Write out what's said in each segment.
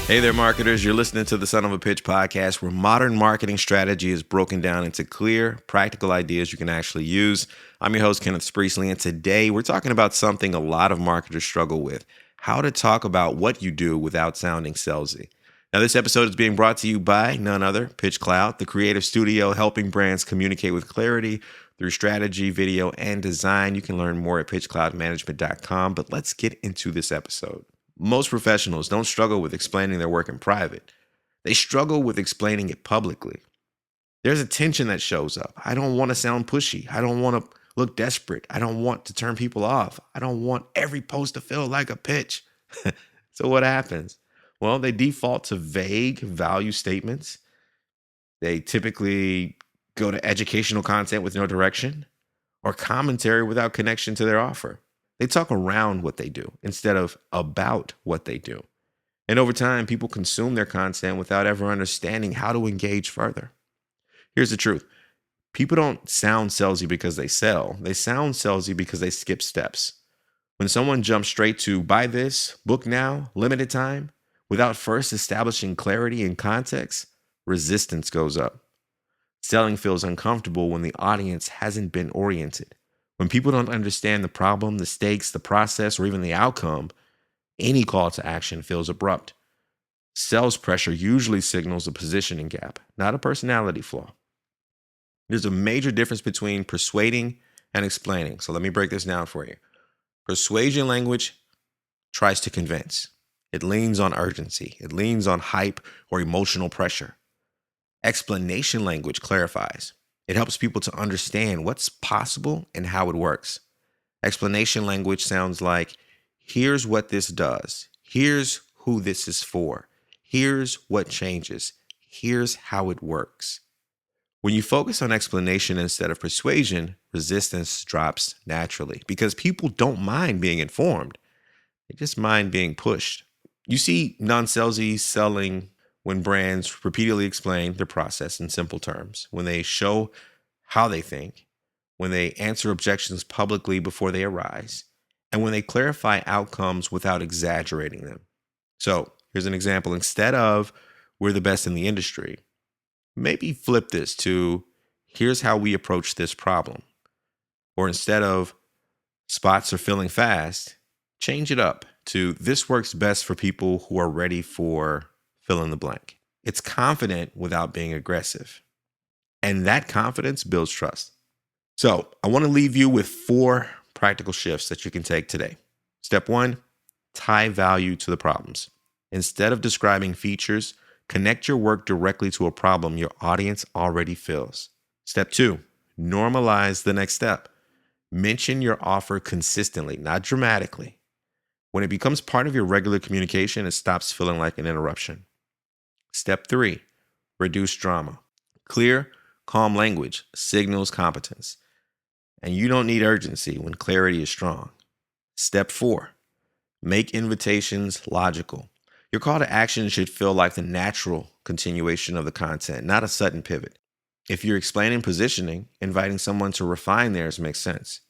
Hey there, marketers. You're listening to the Son of a Pitch podcast, where modern marketing strategy is broken down into clear, practical ideas you can actually use. I'm your host, Kenneth, and today we're talking about something a lot of marketers struggle with: how to talk about what you do without sounding salesy. Now, this episode is being brought to you by none other, Pitch Cloud, the creative studio helping brands communicate with clarity through strategy, video, and design. You can learn more at pitchcloudmanagement.com, but let's get into this episode. Most professionals don't struggle with explaining their work in private. They struggle with explaining it publicly. There's a tension that shows up. I don't want to sound pushy. I don't want to look desperate. I don't want to turn people off. I don't want every post to feel like a pitch. So what happens? Well, they default to vague value statements. They typically go to educational content with no direction or commentary without connection to their offer. They talk around what they do instead of about what they do. And over time, people consume their content without ever understanding how to engage further. Here's the truth. People don't sound salesy because they sell. They sound salesy because they skip steps. When someone jumps straight to buy this, book now, limited time, without first establishing clarity and context, resistance goes up. Selling feels uncomfortable when the audience hasn't been oriented. When people don't understand the problem, the stakes, the process, or even the outcome, any call to action feels abrupt. Sales pressure usually signals a positioning gap, not a personality flaw. There's a major difference between persuading and explaining. So let me break this down for you. Persuasion language tries to convince. It leans on urgency. It leans on hype or emotional pressure. Explanation language clarifies. It helps people to understand what's possible and how it works. Explanation language sounds like, here's what this does. Here's who this is for. Here's what changes. Here's how it works. When you focus on explanation instead of persuasion, resistance drops naturally because people don't mind being informed. They just mind being pushed. You see non-salesy selling when brands repeatedly explain their process in simple terms, when they show how they think, when they answer objections publicly before they arise, and when they clarify outcomes without exaggerating them. So here's an example. Instead of, we're the best in the industry, maybe flip this to, here's how we approach this problem. Or instead of, spots are filling fast, change it up to, this works best for people who are ready for fill in the blank. It's confident without being aggressive. And that confidence builds trust. So I want to leave you with 4 practical shifts that you can take today. Step 1, tie value to the problems. Instead of describing features, connect your work directly to a problem your audience already feels. Step 2, normalize the next step. Mention your offer consistently, not dramatically. When it becomes part of your regular communication, it stops feeling like an interruption. Step 3, reduce drama. Clear, calm language signals competence. And you don't need urgency when clarity is strong. Step 4, make invitations logical. Your call to action should feel like the natural continuation of the content, not a sudden pivot. If you're explaining positioning, inviting someone to refine theirs makes sense.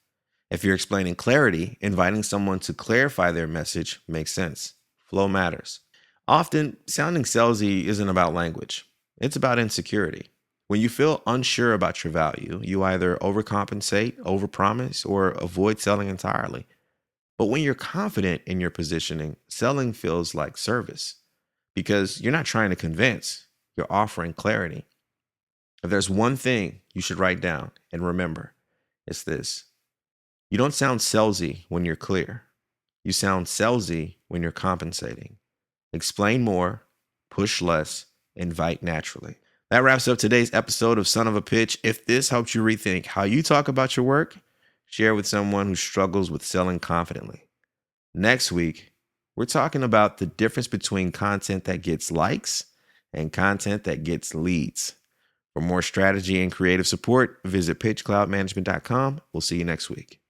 If you're explaining clarity, inviting someone to clarify their message makes sense. Flow matters. Often, sounding salesy isn't about language. It's about insecurity. When you feel unsure about your value, you either overcompensate, overpromise, or avoid selling entirely. But when you're confident in your positioning, selling feels like service because you're not trying to convince, you're offering clarity. If there's one thing you should write down and remember, it's this. You don't sound salesy when you're clear. You sound salesy when you're compensating. Explain more, push less, invite naturally. That wraps up today's episode of Son of a Pitch. If this helped you rethink how you talk about your work, share with someone who struggles with selling confidently. Next week, we're talking about the difference between content that gets likes and content that gets leads. For more strategy and creative support, visit pitchcloudmanagement.com. We'll see you next week.